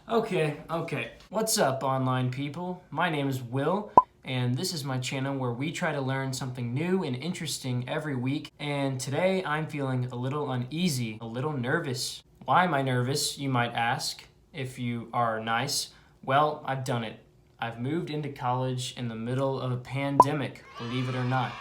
Okay. What's up, online people? My name is Will, and this is my channel where we try to learn something new and interesting every week. And today I'm feeling a little uneasy, a little nervous. Why am I nervous, you might ask, if you are nice? Well, I've done it. I've moved into college in the middle of a pandemic, believe it or not.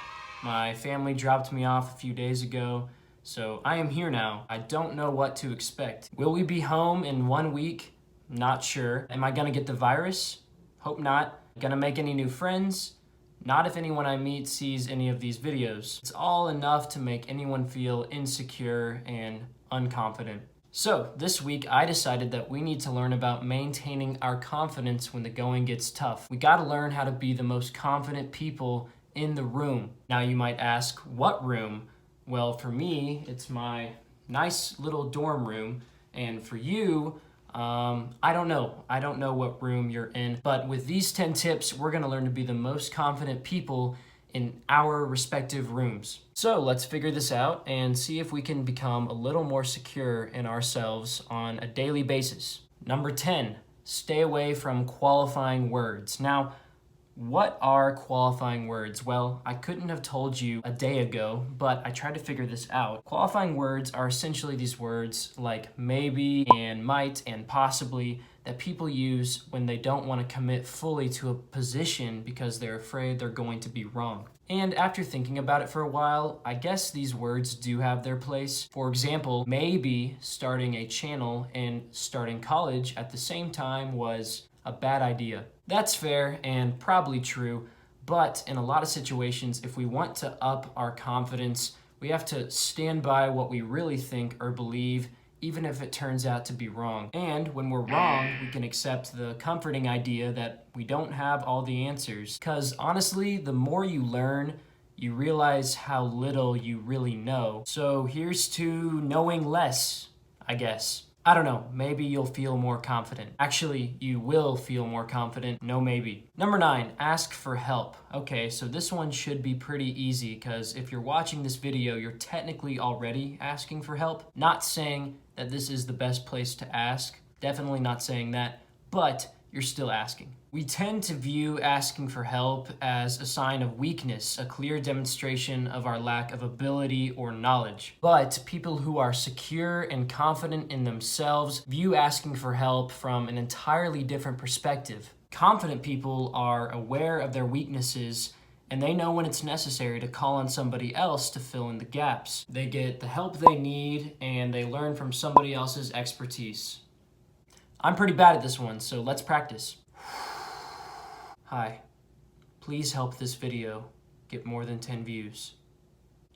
My family dropped me off a few days ago, so I am here now. I don't know what to expect. Will we be home in 1 week? Not sure. Am I gonna get the virus? Hope not. Gonna make any new friends? Not if anyone I meet sees any of these videos. It's all enough to make anyone feel insecure and unconfident. So this week I decided that we need to learn about maintaining our confidence when the going gets tough. We gotta learn how to be the most confident people in the room. Now you might ask, what room? Well, for me, it's my nice little dorm room, and for you, I don't know. I don't know what room you're in, but with these 10 tips, we're gonna learn to be the most confident people in our respective rooms. So let's figure this out and see if we can become a little more secure in ourselves on a daily basis. Number 10, stay away from qualifying words. Now, what are qualifying words? Well, I couldn't have told you a day ago, but I tried to figure this out. Qualifying words are essentially these words like maybe and might and possibly that people use when they don't want to commit fully to a position because they're afraid they're going to be wrong. And after thinking about it for a while, I guess these words do have their place. For example, maybe starting a channel and starting college at the same time was a bad idea. That's fair and probably true, but in a lot of situations, if we want to up our confidence, we have to stand by what we really think or believe, even if it turns out to be wrong. And when we're wrong, we can accept the comforting idea that we don't have all the answers. Because honestly, the more you learn, you realize how little you really know. So here's to knowing less, I guess. I don't know, maybe you'll feel more confident. Actually, you will feel more confident, no maybe. Number 9, ask for help. Okay, so this one should be pretty easy because if you're watching this video, you're technically already asking for help. Not saying that this is the best place to ask, definitely not saying that, but you're still asking. We tend to view asking for help as a sign of weakness, a clear demonstration of our lack of ability or knowledge. But people who are secure and confident in themselves view asking for help from an entirely different perspective. Confident people are aware of their weaknesses and they know when it's necessary to call on somebody else to fill in the gaps. They get the help they need and they learn from somebody else's expertise. I'm pretty bad at this one, so let's practice. Hi, please help this video get more than 10 views.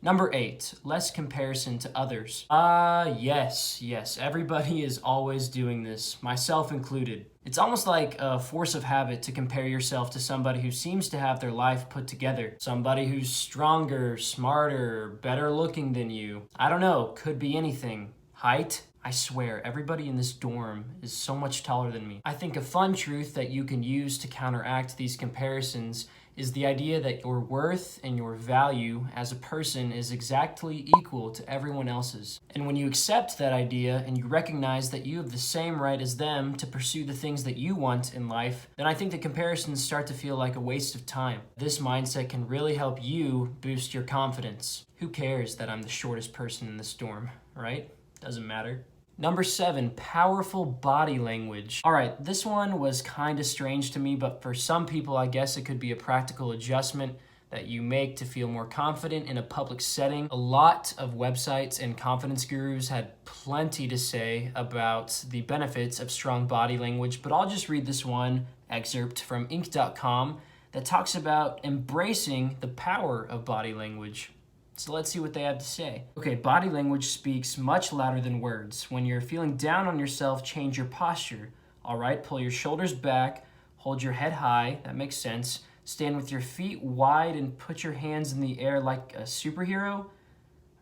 Number 8, less comparison to others. Yes, everybody is always doing this, myself included. It's almost like a force of habit to compare yourself to somebody who seems to have their life put together. Somebody who's stronger, smarter, better looking than you. I don't know, could be anything. Height? I swear, everybody in this dorm is so much taller than me. I think a fun truth that you can use to counteract these comparisons is the idea that your worth and your value as a person is exactly equal to everyone else's. And when you accept that idea and you recognize that you have the same right as them to pursue the things that you want in life, then I think the comparisons start to feel like a waste of time. This mindset can really help you boost your confidence. Who cares that I'm the shortest person in this dorm, right? Doesn't matter. Number 7, powerful body language. All right, this one was kind of strange to me, but for some people, I guess it could be a practical adjustment that you make to feel more confident in a public setting. A lot of websites and confidence gurus had plenty to say about the benefits of strong body language, but I'll just read this one excerpt from Inc.com that talks about embracing the power of body language. So let's see what they have to say. Okay, body language speaks much louder than words. When you're feeling down on yourself, change your posture. All right, pull your shoulders back, hold your head high, that makes sense. Stand with your feet wide and put your hands in the air like a superhero.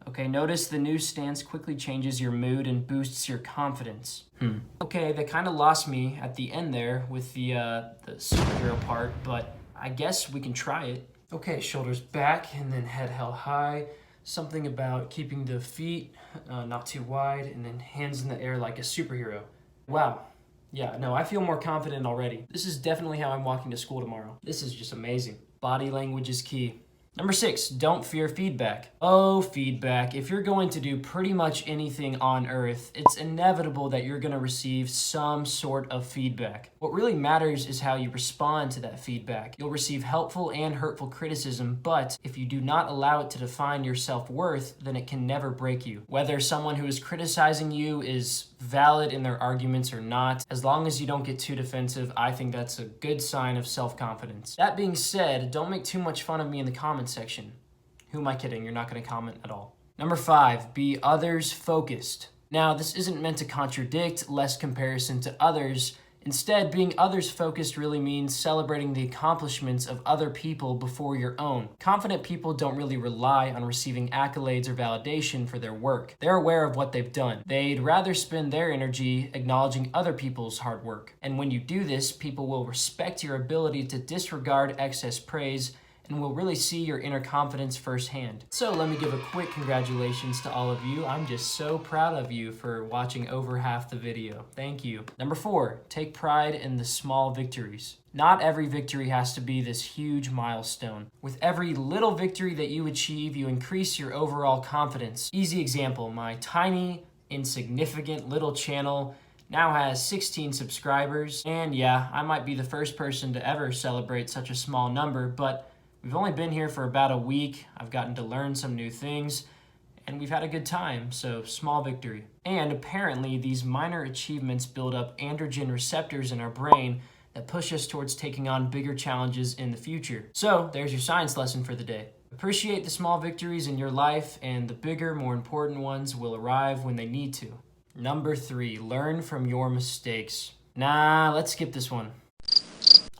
Okay, notice the new stance quickly changes your mood and boosts your confidence. Okay, they kind of lost me at the end there with the superhero part, but I guess we can try it. Okay, shoulders back and then head held high. Something about keeping the feet not too wide and then hands in the air like a superhero. Wow, Yeah, no, I feel more confident already. This is definitely how I'm walking to school tomorrow. This is just amazing. Body language is key. Number 6, don't fear feedback. Oh, feedback. If you're going to do pretty much anything on earth, it's inevitable that you're going to receive some sort of feedback. What really matters is how you respond to that feedback. You'll receive helpful and hurtful criticism, but if you do not allow it to define your self-worth, then it can never break you. Whether someone who is criticizing you is valid in their arguments or not, as long as you don't get too defensive, I think that's a good sign of self-confidence. That being said, don't make too much fun of me in the comments section. Who am I kidding? You're not going to comment at all. Number 5, be others focused. Now, this isn't meant to contradict less comparison to others. Instead, being others focused really means celebrating the accomplishments of other people before your own. Confident people don't really rely on receiving accolades or validation for their work. They're aware of what they've done. They'd rather spend their energy acknowledging other people's hard work. And when you do this, people will respect your ability to disregard excess praise and will really see your inner confidence firsthand. So let me give a quick congratulations to all of you. I'm just so proud of you for watching over half the video. Thank you. Number 4, take pride in the small victories. Not every victory has to be this huge milestone. With every little victory that you achieve, you increase your overall confidence. Easy example, my tiny, insignificant little channel now has 16 subscribers. And yeah, I might be the first person to ever celebrate such a small number, but we've only been here for about a week. I've gotten to learn some new things, and we've had a good time, so small victory. And apparently, these minor achievements build up androgen receptors in our brain that push us towards taking on bigger challenges in the future. So there's your science lesson for the day. Appreciate the small victories in your life, and the bigger, more important ones will arrive when they need to. Number 3, learn from your mistakes. Nah, let's skip this one.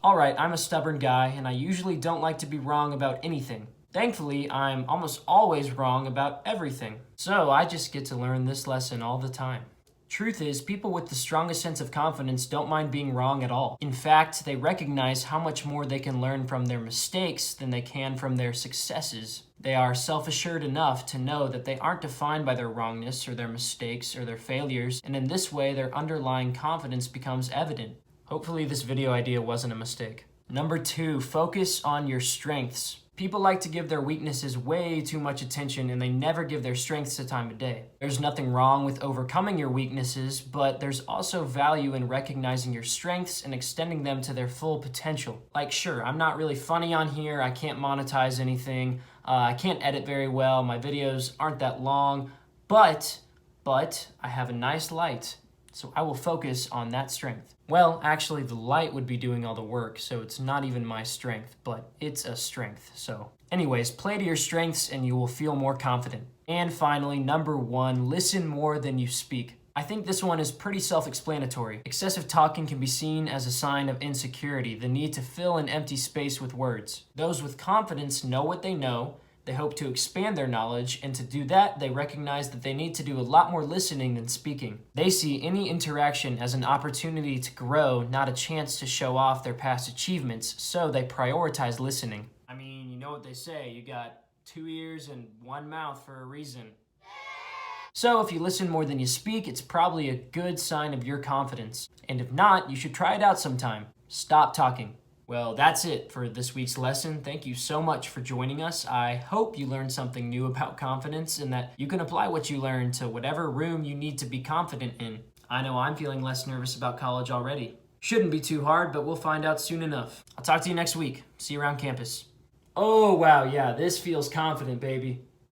Alright, I'm a stubborn guy, and I usually don't like to be wrong about anything. Thankfully, I'm almost always wrong about everything. So I just get to learn this lesson all the time. Truth is, people with the strongest sense of confidence don't mind being wrong at all. In fact, they recognize how much more they can learn from their mistakes than they can from their successes. They are self-assured enough to know that they aren't defined by their wrongness or their mistakes or their failures, and in this way, their underlying confidence becomes evident. Hopefully this video idea wasn't a mistake. Number 2, focus on your strengths. People like to give their weaknesses way too much attention, and they never give their strengths the time of day. There's nothing wrong with overcoming your weaknesses, but there's also value in recognizing your strengths and extending them to their full potential. Like, sure, I'm not really funny on here, I can't monetize anything, I can't edit very well, my videos aren't that long, but I have a nice light, so I will focus on that strength. Well, actually, the light would be doing all the work, so it's not even my strength, but it's a strength, so. Anyways, play to your strengths and you will feel more confident. And finally, number 1, listen more than you speak. I think this one is pretty self-explanatory. Excessive talking can be seen as a sign of insecurity, the need to fill an empty space with words. Those with confidence know what they know, they hope to expand their knowledge, and to do that, they recognize that they need to do a lot more listening than speaking. They see any interaction as an opportunity to grow, not a chance to show off their past achievements, so they prioritize listening. I mean, you know what they say, you got 2 ears and 1 mouth for a reason. So if you listen more than you speak, it's probably a good sign of your confidence. And if not, you should try it out sometime. Stop talking. Well, that's it for this week's lesson. Thank you so much for joining us. I hope you learned something new about confidence and that you can apply what you learned to whatever room you need to be confident in. I know I'm feeling less nervous about college already. Shouldn't be too hard, but we'll find out soon enough. I'll talk to you next week. See you around campus. Oh, wow, yeah, this feels confident, baby.